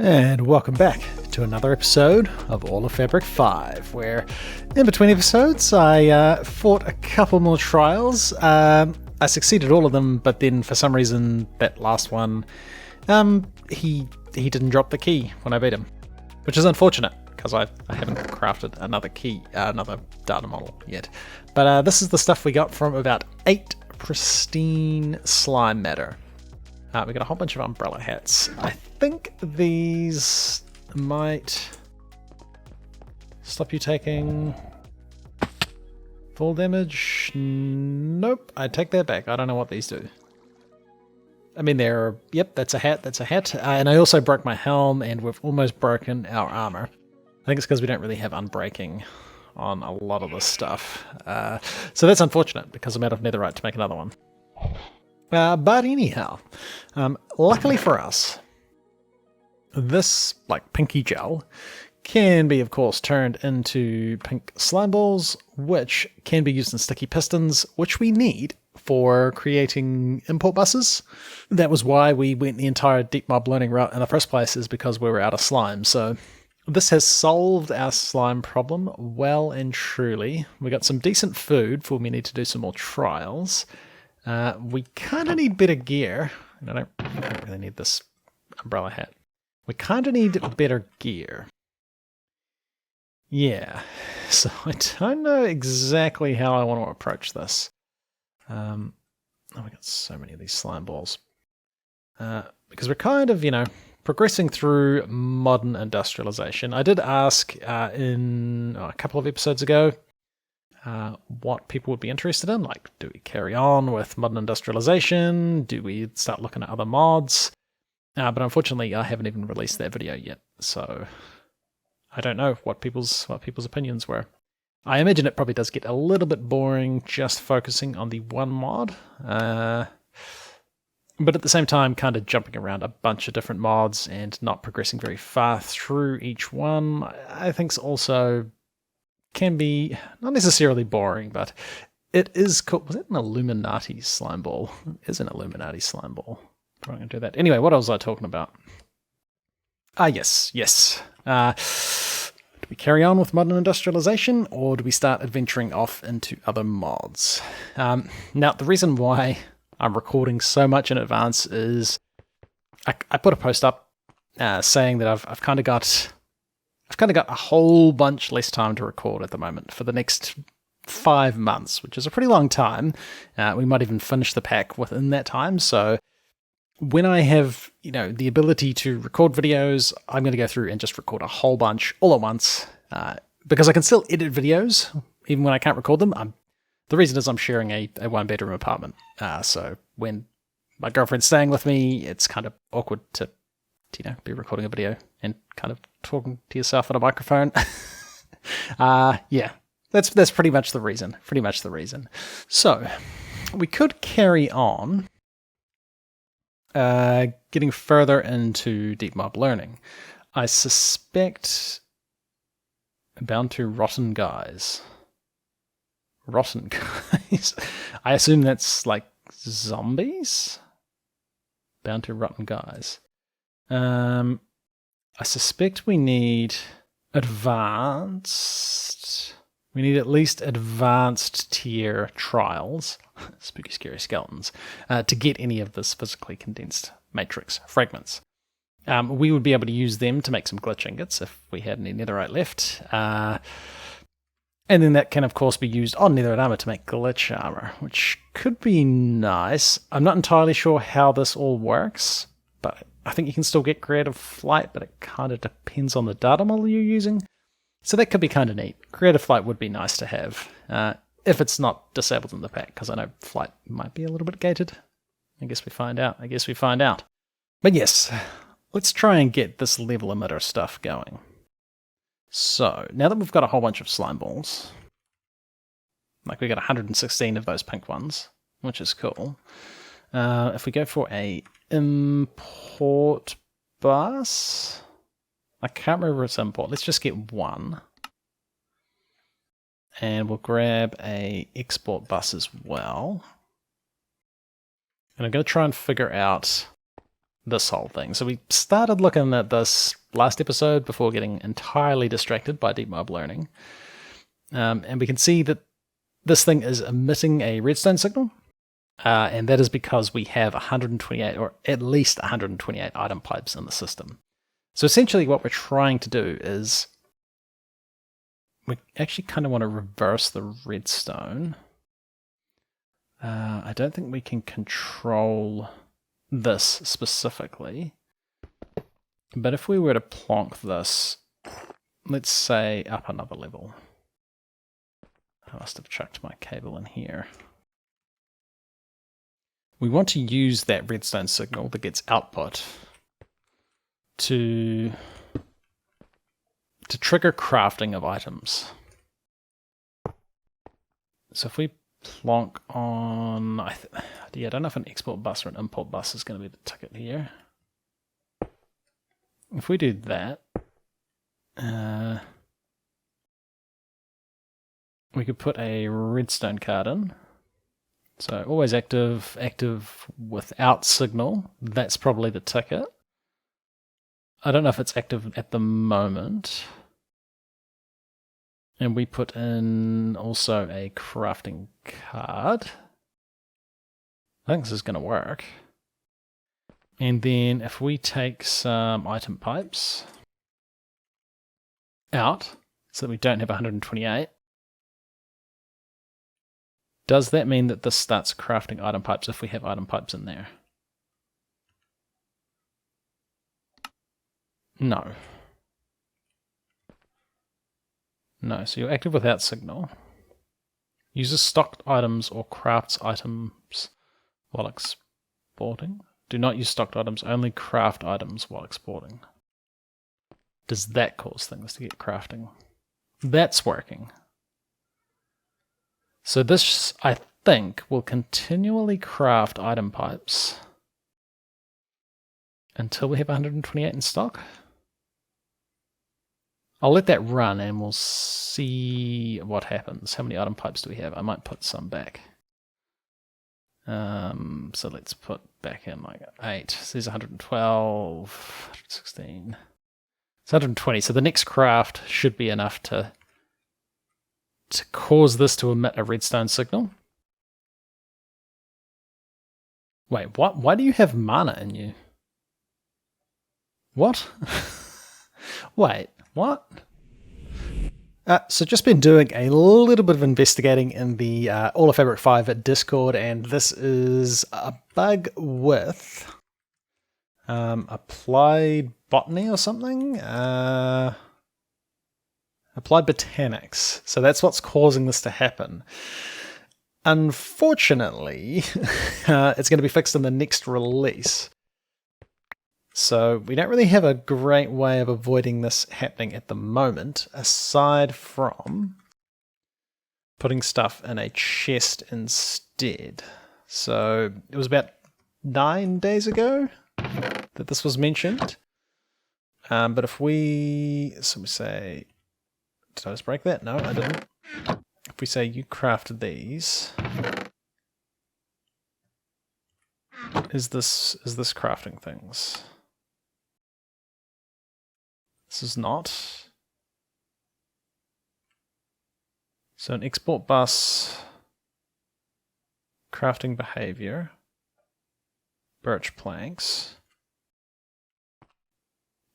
And welcome back to another episode of All of Fabric 5, where in between episodes I fought a couple more trials. I succeeded all of them, but then for some reason that last one, he didn't drop the key when I beat him, which is unfortunate because I haven't crafted another key, another data model yet. But this is the stuff we got from about 8 pristine slime matter. We got a whole bunch of umbrella hats. I think these might stop you taking full damage. Nope, I take that back. I don't know what these do. I mean, they're... Yep, that's a hat, that's a hat. And I also broke my helm, and we've almost broken our armor. I think it's because we don't really have unbreaking on a lot of this stuff. So that's unfortunate, because I'm out of netherite to make another one. But anyhow, luckily for us, this like pinky gel can be, of course, turned into pink slime balls, which can be used in sticky pistons, which we need for creating import buses. That was why we went the entire deep mob learning route in the first place, is because we were out of slime. So this has solved our slime problem well and truly. We got some decent food for when we need to do some more trials. We kind of need better gear. I don't really need this umbrella hat. We kind of need better gear. Yeah, so I don't know exactly how I want to approach this. Oh, we got so many of these slime balls. Because we're kind of, progressing through modern industrialization. I did ask in a couple of episodes ago what people would be interested in. Like, do we carry on with modern industrialization? Do we start looking at other mods? But unfortunately, I haven't even released that video yet, so I don't know what people's opinions were. I imagine it probably does get a little bit boring just focusing on the one mod, but at the same time, kind of jumping around a bunch of different mods and not progressing very far through each one, I think also can be not necessarily boring, but it is cool. Was it an Illuminati slime ball? It is an Illuminati slime ball. I'm going to do that. Anyway, what else was I talking about? Yes. Do we carry on with modern industrialization, or do we start adventuring off into other mods? Now, the reason why I'm recording so much in advance is I put a post up saying that I've kind of got a whole bunch less time to record at the moment for the next 5 months, which is a pretty long time. We might even finish the pack within that time. So when I have, the ability to record videos, I'm going to go through and just record a whole bunch all at once, because I can still edit videos even when I can't record them. The reason is I'm sharing a one-bedroom apartment. So when my girlfriend's staying with me, it's kind of awkward to be recording a video and kind of talking to yourself on a microphone. Yeah, that's pretty much the reason. So we could carry on getting further into deep mob learning. I suspect bound to rotten guys. I assume that's like zombies? Bound to rotten guys. I suspect we need advanced... We need at least advanced tier trials, spooky scary skeletons, to get any of this physically condensed matrix fragments. We would be able to use them to make some glitch ingots if we had any netherite left. And then that can, of course, be used on netherite armor to make glitch armor, which could be nice. I'm not entirely sure how this all works, but I think you can still get creative flight, but it kind of depends on the data model you're using. So that could be kind of neat. Creative flight would be nice to have, if it's not disabled in the pack, because I know flight might be a little bit gated. I guess we find out. But yes, let's try and get this level emitter stuff going. So, now that we've got a whole bunch of slime balls, like we got 116 of those pink ones, which is cool. If we go for a import bus... I can't remember its import. Let's just get one. And we'll grab a export bus as well. And I'm going to try and figure out this whole thing. So we started looking at this last episode before getting entirely distracted by deep mob learning. And we can see that this thing is emitting a redstone signal. And that is because we have 128, or at least 128 item pipes in the system. So essentially what we're trying to do is we actually kind of want to reverse the redstone. I don't think we can control this specifically, but if we were to plonk this, let's say up another level. I must have chucked my cable in here. We want to use that redstone signal that gets output to trigger crafting of items. So if we plonk on, I don't know if an export bus or an import bus is going to be the ticket here. If we do that, we could put a redstone card in. So always active, active without signal. That's probably the ticket. I don't know if it's active at the moment. And we put in also a crafting card. I think this is going to work. And then if we take some item pipes out, so that we don't have 128, does that mean that this starts crafting item pipes if we have item pipes in there? No. No, so you're active without signal. Uses stocked items or crafts items while exporting. Do not use stocked items, only craft items while exporting. Does that cause things to get crafting? That's working. So this, I think, will continually craft item pipes until we have 128 in stock. I'll let that run and we'll see what happens. How many item pipes do we have? I might put some back. So let's put back in like 8. So there's 112, 116. It's 120. So the next craft should be enough to cause this to emit a redstone signal. Wait, what? Why do you have mana in you? What? Wait, what? So just been doing a little bit of investigating in the All of Fabric 5 Discord, and this is a bug with applied botany or something? Applied botanics. So that's what's causing this to happen. Unfortunately, it's going to be fixed in the next release. So we don't really have a great way of avoiding this happening at the moment, aside from putting stuff in a chest instead. So it was about 9 days ago that this was mentioned. But if we say, did I just break that? No, I didn't. If we say you crafted these, is this crafting things? This is not. So an export bus, crafting behavior, birch planks.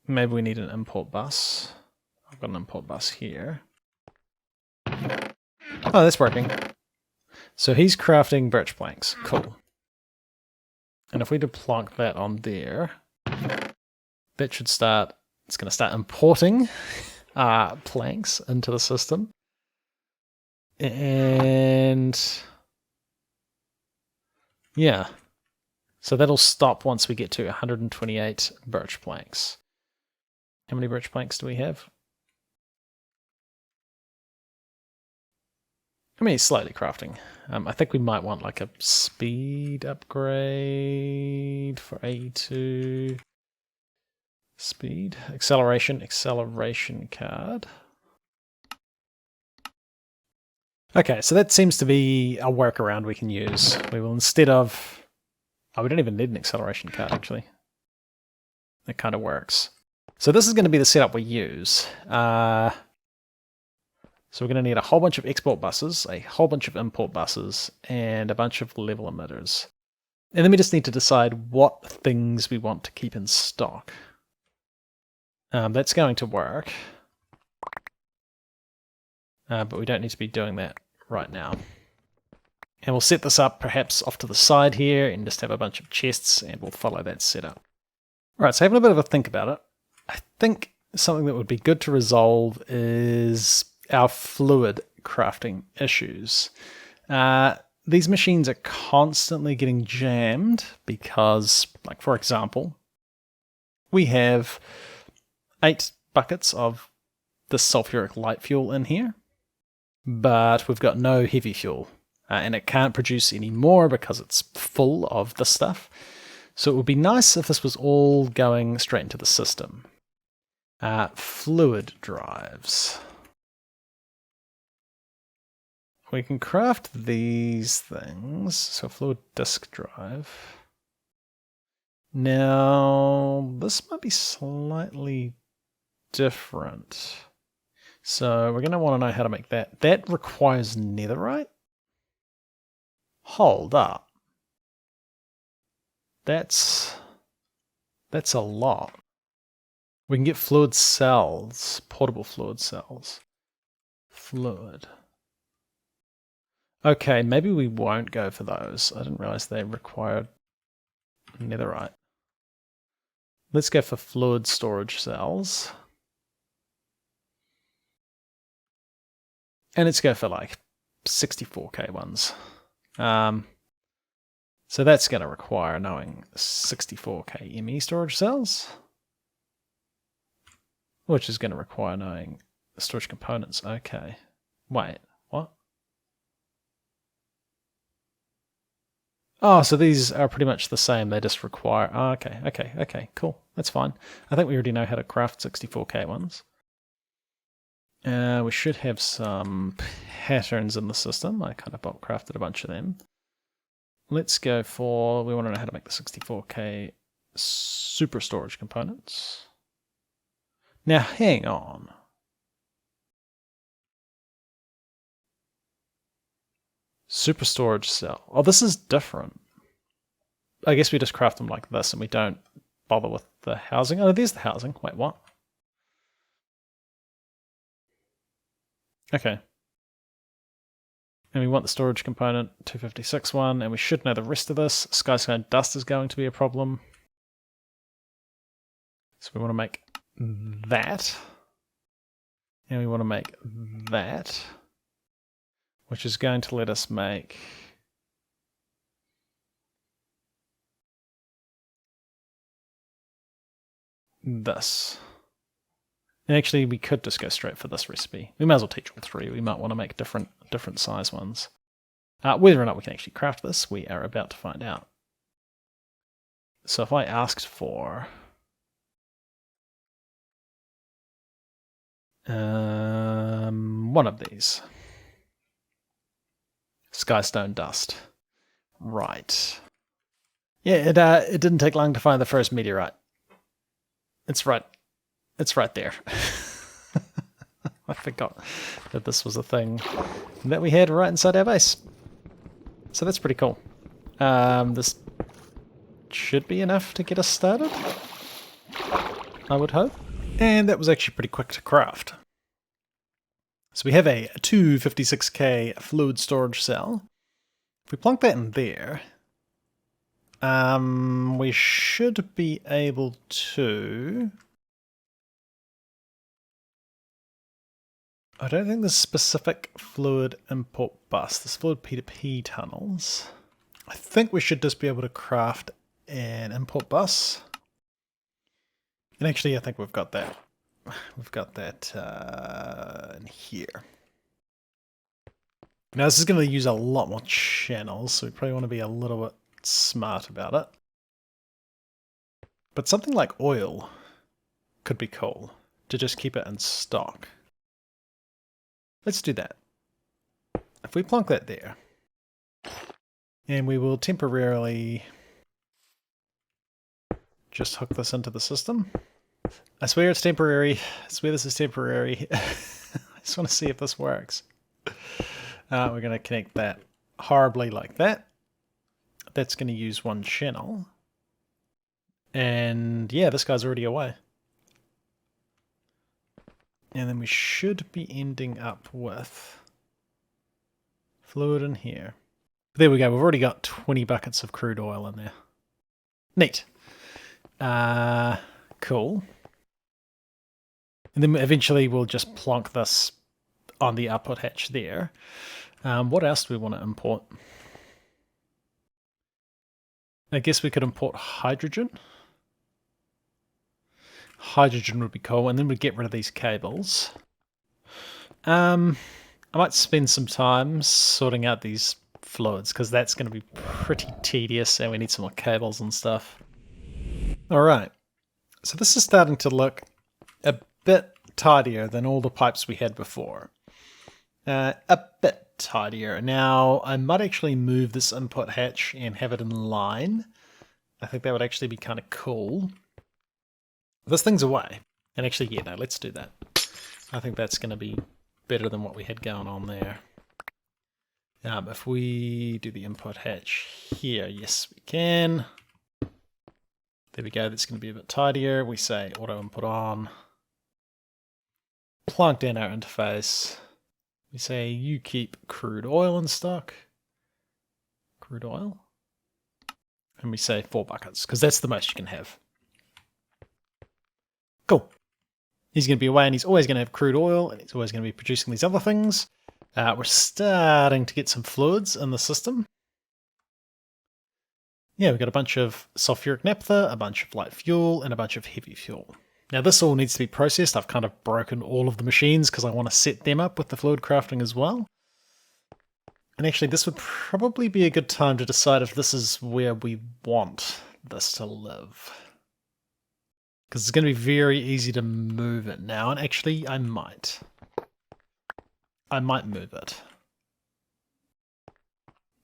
Maybe we need an import bus. I've got an import bus here. Oh, that's working. So he's crafting birch planks. Cool. And if we plonk that on there, that should start. It's going to start importing planks into the system. And yeah, so that'll stop once we get to 128 birch planks. How many birch planks do we have? I mean, slowly crafting. I think we might want like a speed upgrade for AE2. Speed, acceleration card. Okay, so that seems to be a workaround we can use. We will, instead of... Oh, we don't even need an acceleration card, actually. it kind of works. So this is going to be the setup we use. So we're going to need a whole bunch of export buses, a whole bunch of import buses, and a bunch of level emitters. And then we just need to decide what things we want to keep in stock. That's going to work. But we don't need to be doing that right now. And we'll set this up perhaps off to the side here and just have a bunch of chests, and we'll follow that setup. Right, so having a bit of a think about it, I think something that would be good to resolve is our fluid crafting issues. These machines are constantly getting jammed because, like for example, we have 8 buckets of this sulfuric light fuel in here, but we've got no heavy fuel, and it can't produce any more because it's full of this stuff. So it would be nice if this was all going straight into the system. Fluid drives. We can craft these things. So fluid disk drive. Now, this might be slightly different. So we're going to want to know how to make that. That requires netherite? Hold up. That's a lot. We can get fluid cells, portable fluid cells. Fluid. Okay, maybe we won't go for those. I didn't realize they required netherite. Let's go for fluid storage cells. And let's go for like 64k ones. So that's going to require knowing 64k ME storage cells, which is going to require knowing the storage components. Okay. Wait, what? Oh, so these are pretty much the same. They just require... Oh, okay, cool. That's fine. I think we already know how to craft 64k ones. We should have some patterns in the system. I kind of bulk crafted a bunch of them. Let's go for... We want to know how to make the 64k super storage components. Now, hang on. Super storage cell. Oh, this is different. I guess we just craft them like this and we don't bother with the housing. Oh, there's the housing. Wait, what? Okay. And we want the storage component, 256 one, and we should know the rest of this. Skyscale dust is going to be a problem. So we want to make that. And we want to make that, which is going to let us make this. And actually, we could just go straight for this recipe. We might as well teach all 3. We might want to make different size ones. Whether or not we can actually craft this, we are about to find out. So if I asked for one of these. Skystone dust. Right. Yeah, it didn't take long to find the first meteorite. It's right there. I forgot that this was a thing that we had right inside our base. So that's pretty cool. This should be enough to get us started, I would hope. And that was actually pretty quick to craft. So we have a 256k fluid storage cell. If we plunk that in there, we should be able to... I don't think there's specific fluid import bus. There's fluid P2P tunnels. I think we should just be able to craft an import bus. And actually, I think we've got that. We've got that in here. Now this is going to use a lot more channels, so we probably want to be a little bit smart about it. But something like oil could be cool to just keep it in stock. Let's do that. If we plonk that there, and we will temporarily just hook this into the system. I swear it's temporary. I swear this is temporary. I just want to see if this works. We're going to connect that horribly like that. That's going to use one channel. And yeah, this guy's already away. And then we should be ending up with fluid in here. There we go. We've already got 20 buckets of crude oil in there. Neat. Cool. And then eventually we'll just plonk this on the output hatch there. What else do we want to import? I guess we could import hydrogen. Hydrogen would be cool, and then we'd get rid of these cables. I might spend some time sorting out these fluids, because that's going to be pretty tedious, and we need some more cables and stuff. Alright, so this is starting to look a bit tidier than all the pipes we had before. A bit tidier. Now, I might actually move this input hatch and have it in line. I think that would actually be kind of cool. This thing's away. And actually, yeah, no, let's do that. I think that's going to be better than what we had going on there. If we do the input hatch here, yes, we can. There we go, that's going to be a bit tidier. We say auto input on. Plunk down our interface. We say you keep crude oil in stock. Crude oil. And we say 4 buckets, because that's the most you can have. Cool. He's going to be away and he's always going to have crude oil and he's always going to be producing these other things. We're starting to get some fluids in the system. Yeah, we've got a bunch of sulfuric naphtha, a bunch of light fuel, and a bunch of heavy fuel. Now this all needs to be processed. I've kind of broken all of the machines because I want to set them up with the fluid crafting as well. And actually this would probably be a good time to decide if this is where we want this to live. Because it's going to be very easy to move it now, and actually I might move it.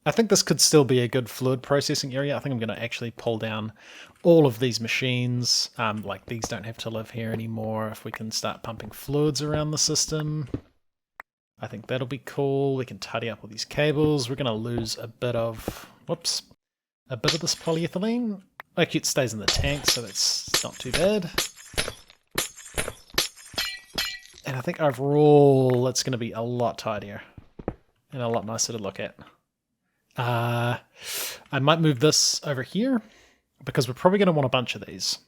I think this could still be a good fluid processing area. I think I'm going to actually pull down all of these machines. Like these don't have to live here anymore. If we can start pumping fluids around the system, I think that'll be cool. We can tidy up all these cables. We're going to lose a bit of, a bit of this polyethylene. Actually, it stays in the tank, so that's not too bad. And I think overall, it's going to be a lot tidier and a lot nicer to look at. I might move this over here because we're probably going to want a bunch of these.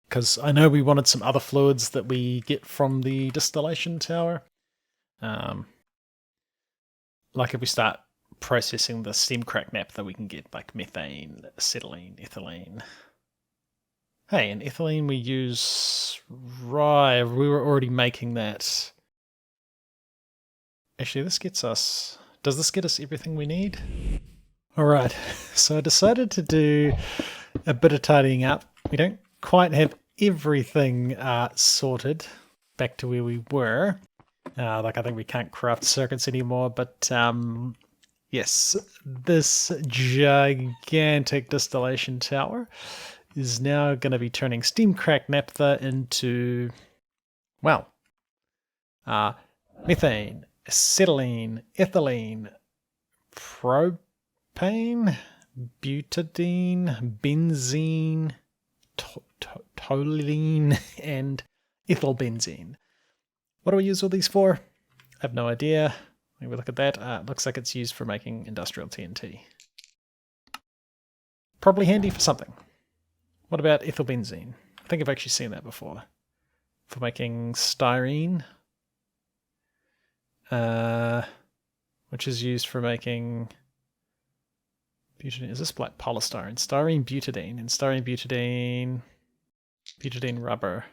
Because I know we wanted some other fluids that we get from the distillation tower. Like if we start processing the steam crack naphtha, we can get like methane, acetylene, ethylene. Hey, and ethylene we use... Right, we were already making that. Actually, this gets us... Does this get us everything we need? Alright, so I decided to do a bit of tidying up. We don't quite have everything sorted back to where we were. Like I think we can't craft circuits anymore, but yes, this gigantic distillation tower is now going to be turning steam crack naphtha into, well, methane, acetylene, ethylene, propane, butadiene, benzene, toluene, and ethylbenzene. What do we use all these for? I have no idea. Maybe look at that. It looks like it's used for making industrial TNT. Probably handy for something. What about ethylbenzene? I think I've actually seen that before. For making styrene. Which is used for making butadiene. Is this like polystyrene? Styrene butadiene. And styrene butadiene rubber.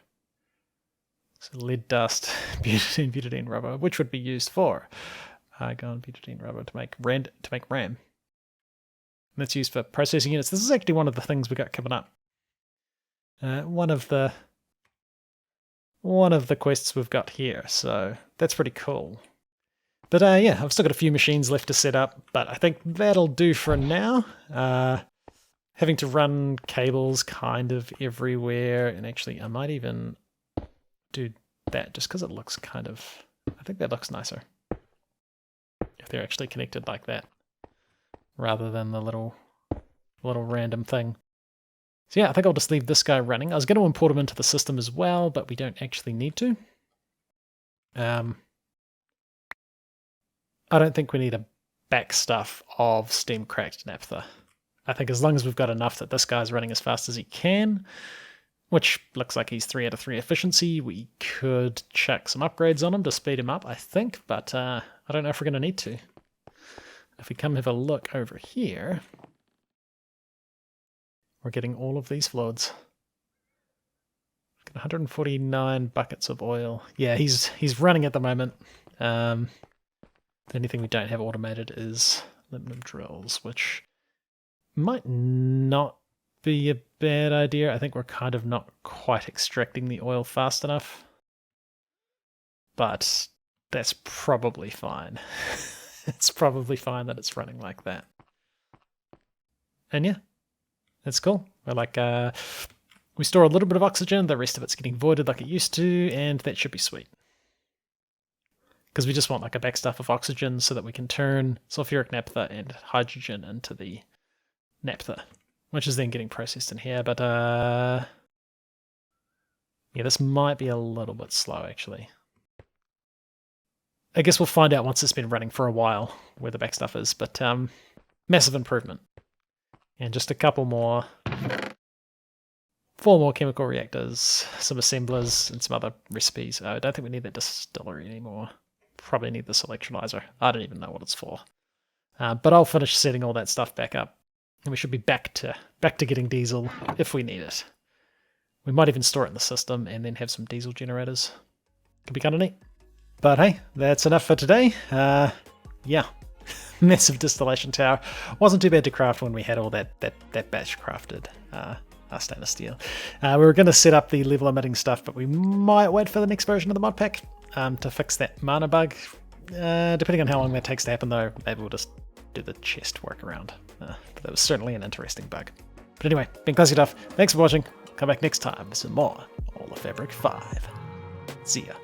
So lead dust, butadiene rubber, which would be used for argon butadiene rubber to make RAM. And that's used for processing units. This is actually one of the things we got coming up. One of the quests we've got here, so that's pretty cool. But yeah, I've still got a few machines left to set up, but I think that'll do for now. having to run cables kind of everywhere. And actually, I might even do that just because it looks kind of... I think that looks nicer if they're actually connected like that, rather than the little random thing. So yeah, I think I'll just leave this guy running. I was going to import him into the system as well, but we don't actually need to. I don't think we need a back stuff of steam cracked naphtha. I think as long as we've got enough that this guy's running as fast as he can, which looks like he's 3 out of 3 efficiency, we could chuck some upgrades on him to speed him up, I think, but I don't know if we're going to need to. If we come have a look over here, we're getting all of these fluids. We've got 149 buckets of oil. Yeah, he's running at the moment. The only thing we don't have automated is aluminum drills, which might not be a bad idea. I think we're kind of not quite extracting the oil fast enough. But that's probably fine. It's probably fine that it's running like that. And yeah, that's cool. We're like, we store a little bit of oxygen, the rest of it's getting voided like it used to, and that should be sweet. Because we just want like a backstuff of oxygen so that we can turn sulfuric naphtha and hydrogen into the naphtha, which is then getting processed in here. But yeah, this might be a little bit slow actually. I guess we'll find out once it's been running for a while where the back stuff is, but massive improvement. And just a couple more, 4 more chemical reactors, some assemblers, and some other recipes. I don't think we need that distillery anymore. Probably need this electrolyzer. I don't even know what it's for. But I'll finish setting all that stuff back up, and we should be back to getting diesel if we need it. We might even store it in the system and then have some diesel generators. Could be kind of neat. But hey, that's enough for today. Yeah, massive distillation tower. Wasn't too bad to craft when we had all that batch crafted stainless steel. We were going to set up the level emitting stuff, but we might wait for the next version of the mod pack to fix that mana bug. Depending on how long that takes to happen though, maybe we'll just do the chest workaround. But that was certainly an interesting bug. But anyway, been ClassicDuff. Thanks for watching. Come back next time for some more All of Fabric 5. See ya.